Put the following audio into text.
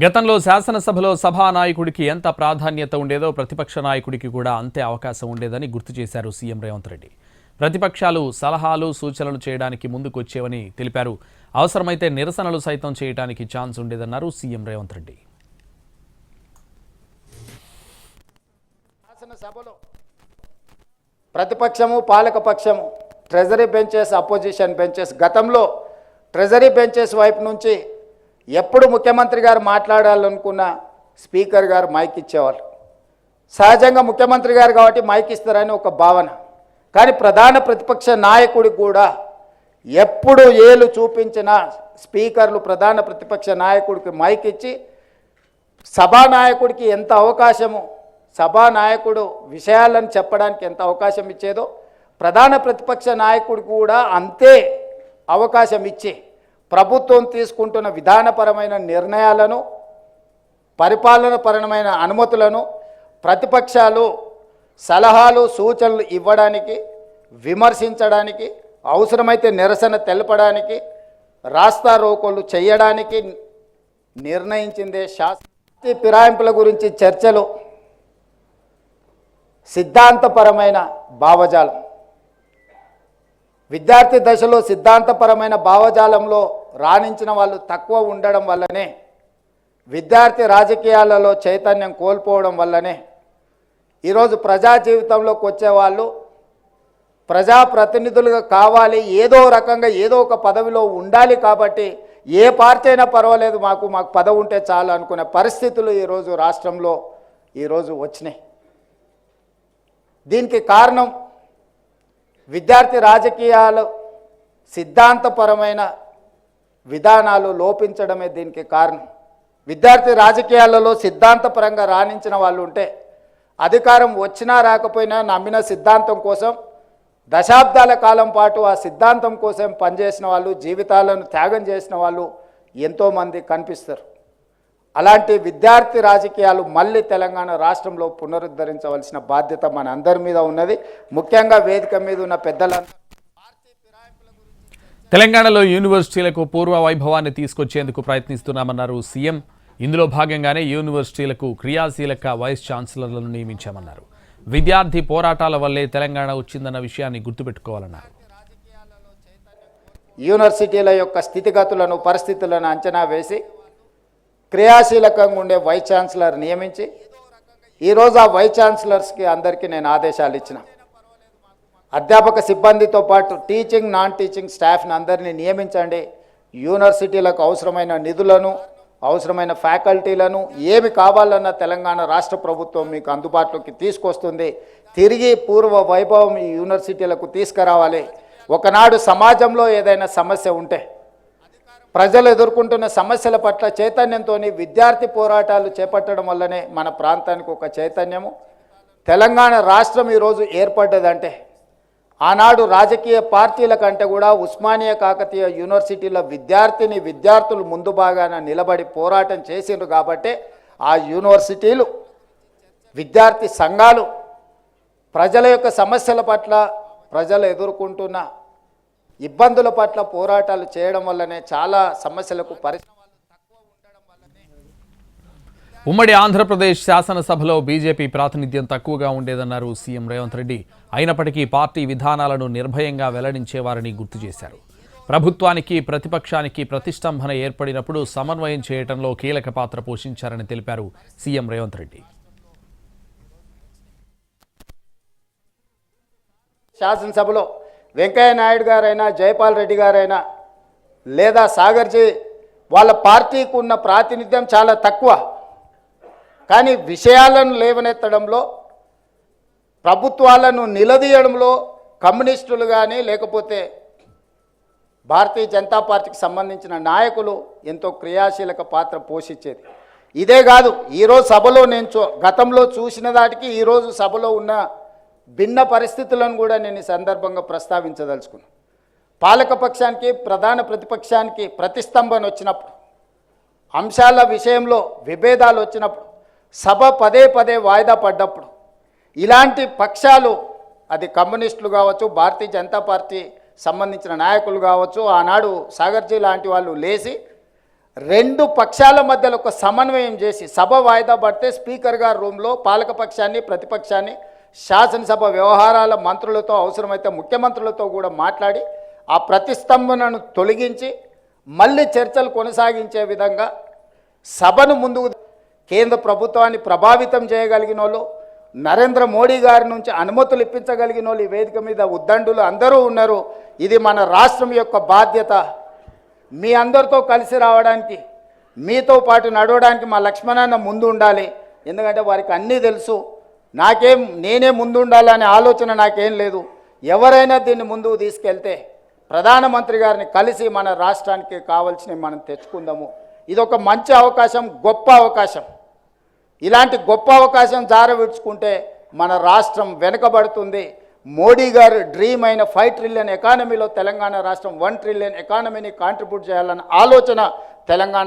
గతంలో శాసనసభలో సభానాయకుడికి ఎంత ప్రాధాన్యత ఉండేదో ప్రతిపక్ష నాయకుడికి కూడా అంతే అవకాశం ఉండేదని గుర్తు చేశారు సీఎం రేవంత్ రెడ్డి. ప్రతిపక్షాలు సలహాలు సూచనలు చేయడానికి ముందుకొచ్చేవని తెలిపారు. అవసరమైతే నిరసనలు సైతం చేయడానికి ఛాన్స్ ఉండేదన్నారు సీఎం రేవంత్ రెడ్డి. శాసనసభలో ప్రతిపక్షము పాలకపక్షము ట్రెజరీ బెంచెస్ అపోజిషన్ బెంచెస్ గతంలో ట్రెజరీ బెంచెస్ వైపు నుంచి ఎప్పుడు ముఖ్యమంత్రి గారు మాట్లాడాలనుకున్న స్పీకర్ గారు మైక్ ఇచ్చేవాళ్ళు. సహజంగా ముఖ్యమంత్రి గారు కాబట్టి మైక్ ఇస్తారని ఒక భావన. కానీ ప్రధాన ప్రతిపక్ష నాయకుడికి కూడా ఎప్పుడు ఏలు చూపించిన స్పీకర్లు ప్రధాన ప్రతిపక్ష నాయకుడికి మైక్ ఇచ్చి సభానాయకుడికి ఎంత అవకాశము, సభానాయకుడు విషయాలను చెప్పడానికి ఎంత అవకాశం ఇచ్చేదో ప్రధాన ప్రతిపక్ష నాయకుడికి కూడా అంతే అవకాశం ఇచ్చి ప్రభుత్వం తీసుకుంటున్న విధానపరమైన నిర్ణయాలను, పరిపాలనపరమైన అనుమతులను ప్రతిపక్షాలు సలహాలు సూచనలు ఇవ్వడానికి, విమర్శించడానికి, అవసరమైతే నిరసన తెలపడానికి, రాస్తా రోకోలు చేయడానికి నిర్ణయించిందే శాస్త్రీయ ఫిరాయింపుల గురించి చర్చలు సిద్ధాంతపరమైన భావజాలం. విద్యార్థి దశలో సిద్ధాంతపరమైన భావజాలంలో రాణించిన వాళ్ళు తక్కువ ఉండడం వల్లనే, విద్యార్థి రాజకీయాలలో చైతన్యం కోల్పోవడం వల్లనే ఈరోజు ప్రజా జీవితంలోకి వచ్చేవాళ్ళు ప్రజాప్రతినిధులుగా కావాలి, ఏదో రకంగా ఏదో ఒక పదవిలో ఉండాలి. కాబట్టి ఏ పార్టీ అయినా పర్వాలేదు, మాకు పదవి ఉంటే చాలు అనుకునే పరిస్థితులు ఈరోజు రాష్ట్రంలో ఈరోజు వచ్చినాయి. దీనికి కారణం విద్యార్థి రాజకీయాలు సిద్ధాంతపరమైన విధానాలు లోపించడమే దీనికి కారణం. విద్యార్థి రాజకీయాలలో సిద్ధాంతపరంగా రాణించిన వాళ్ళు ఉంటే, అధికారం వచ్చినా రాకపోయినా నమ్మిన సిద్ధాంతం కోసం దశాబ్దాల కాలం పాటు ఆ సిద్ధాంతం కోసం పనిచేసిన వాళ్ళు, జీవితాలను త్యాగం చేసిన వాళ్ళు ఎంతోమంది కనిపిస్తారు. అలాంటి విద్యార్థి రాజకీయాలు మళ్ళీ తెలంగాణ రాష్ట్రంలో పునరుద్ధరించవలసిన బాధ్యత మన అందరి మీద ఉన్నది. ముఖ్యంగా వేదిక మీద ఉన్న పెద్దలందరూ తెలంగాణలో యూనివర్సిటీలకు పూర్వ వైభవాన్ని తీసుకొచ్చేందుకు ప్రయత్నిస్తున్నామన్నారు సీఎం. ఇందులో భాగంగానే యూనివర్సిటీలకు క్రియాశీలక వైస్ ఛాన్సలర్లను నియమించామన్నారు. విద్యార్థి పోరాటాల వల్లే తెలంగాణ వచ్చిందన్న విషయాన్ని గుర్తుపెట్టుకోవాలన్నారు. యూనివర్సిటీల యొక్క స్థితిగతులను, పరిస్థితులను అంచనా వేసి క్రియాశీలకంగా ఉండే వైస్ ఛాన్సలర్ నియమించి ఈరోజు ఆ వైస్ ఛాన్సలర్స్కి అందరికీ నేను ఆదేశాలు ఇచ్చిన. అధ్యాపక సిబ్బందితో పాటు టీచింగ్, నాన్ టీచింగ్ స్టాఫ్ని అందరినీ నియమించండి. యూనివర్సిటీలకు అవసరమైన నిధులను, అవసరమైన ఫ్యాకల్టీలను ఏమి కావాలన్న తెలంగాణ రాష్ట్ర ప్రభుత్వం మీకు అందుబాటులోకి తీసుకొస్తుంది. తిరిగి పూర్వ వైభవం ఈ యూనివర్సిటీలకు తీసుకురావాలి. ఒకనాడు సమాజంలో ఏదైనా సమస్య ఉంటే, ప్రజలు ఎదుర్కొంటున్న సమస్యల పట్ల చైతన్యంతో విద్యార్థి పోరాటాలు చేపట్టడం వల్లనే మన ప్రాంతానికి ఒక చైతన్యము. తెలంగాణ రాష్ట్రం ఈరోజు ఏర్పడ్డదంటే ఆనాడు రాజకీయ పార్టీల కంటే కూడా ఉస్మానియా కాకతీయ యూనివర్సిటీల విద్యార్థులు ముందు భాగాన నిలబడి పోరాటం చేసిండ్రు. కాబట్టి ఆ యూనివర్సిటీలు, విద్యార్థి సంఘాలు ప్రజల యొక్క సమస్యల పట్ల, ప్రజలు ఎదుర్కొంటున్న ఇబ్బందుల పట్ల పోరాటాలు చేయడం వల్లనే చాలా సమస్యలకు ఉమ్మడి ఆంధ్రప్రదేశ్ శాసనసభలో బీజేపీ ప్రాతినిధ్యం తక్కువగా ఉండేదన్నారు సీఎం రేవంత్ రెడ్డి. అయినప్పటికీ పార్టీ విధానాలను నిర్భయంగా వెల్లడించేవారని గుర్తు చేశారు. ప్రభుత్వానికి, ప్రతిపక్షానికి ప్రతిష్టంభన ఏర్పడినప్పుడు సమన్వయం చేయడంలో కీలక పాత్ర పోషించారని తెలిపారు సీఎం రేవంత్ రెడ్డి. శాసనసభలో వెంకయ్య నాయుడు గారైనా, జైపాల్ రెడ్డి గారైనా లేదా సాగర్జీ వాళ్ళ పార్టీకి ఉన్న ప్రాతినిధ్యం చాలా తక్కువ. కానీ విషయాలను లేవనెత్తడంలో, ప్రభుత్వాలను నిలదీయడంలో కమ్యూనిస్టులు కానీ లేకపోతే భారతీయ జనతా పార్టీకి సంబంధించిన నాయకులు ఎంతో క్రియాశీలక పాత్ర పోషించేది. ఇదే కాదు, ఈరోజు సభలో నేను గతంలో చూసిన దాటికి ఈరోజు సభలో ఉన్న భిన్న పరిస్థితులను కూడా నేను ఈ సందర్భంగా ప్రస్తావించదలుచుకున్నాను. పాలకపక్షానికి, ప్రధాన ప్రతిపక్షానికి ప్రతిష్టంభన వచ్చినప్పుడు, అంశాల విషయంలో విభేదాలు వచ్చినప్పుడు, సభ పదే పదే వాయిదా పడ్డప్పుడు ఇలాంటి పక్షాలు, అది కమ్యూనిస్టులు కావచ్చు, భారతీయ జనతా పార్టీ సంబంధించిన నాయకులు కావచ్చు, ఆనాడు సాగర్జీ లాంటి వాళ్ళు లేచి రెండు పక్షాల మధ్యలో ఒక సమన్వయం చేసి సభ వాయిదా పడితే స్పీకర్ గారి రూమ్లో పాలకపక్షాన్ని ప్రతిపక్షాన్ని శాసనసభ వ్యవహారాల మంత్రులతో అవసరమైతే ముఖ్యమంత్రులతో కూడా మాట్లాడి ఆ ప్రతిస్తంభనను తొలగించి మళ్ళీ చర్చలు కొనసాగించే విధంగా సభను ముందుకు కేంద్ర ప్రభుత్వాన్ని ప్రభావితం చేయగలిగిన వాళ్ళు నరేంద్ర మోడీ గారి నుంచి అనుమతులు ఇప్పించగలిగిన వాళ్ళు ఈ వేదిక మీద ఉద్దండులు అందరూ ఉన్నారు. ఇది మన రాష్ట్రం యొక్క బాధ్యత. మీ అందరితో కలిసి రావడానికి మీతో పాటు నడవడానికి మా లక్ష్మణన్న ముందు ఉండాలి. ఎందుకంటే వారికి అన్నీ తెలుసు. నేనే ముందు ఉండాలనే ఆలోచన నాకేం లేదు. ఎవరైనా దీన్ని ముందుకు తీసుకెళ్తే ప్రధానమంత్రి గారిని కలిసి మన రాష్ట్రానికి కావాల్సినవి మనం తెచ్చుకుందాము. ఇది ఒక మంచి అవకాశం, గొప్ప అవకాశం. ఇలాంటి గొప్ప అవకాశం జారవిడ్చుకుంటే మన రాష్ట్రం వెనుకబడుతుంది. మోడీ గారు డ్రీమ్ అయిన 5 ట్రిలియన్ ఎకానమీలో తెలంగాణ రాష్ట్రం 1 ట్రిలియన్ ఎకానమీని కాంట్రిబ్యూట్ చేయాలన్న ఆలోచన తెలంగాణ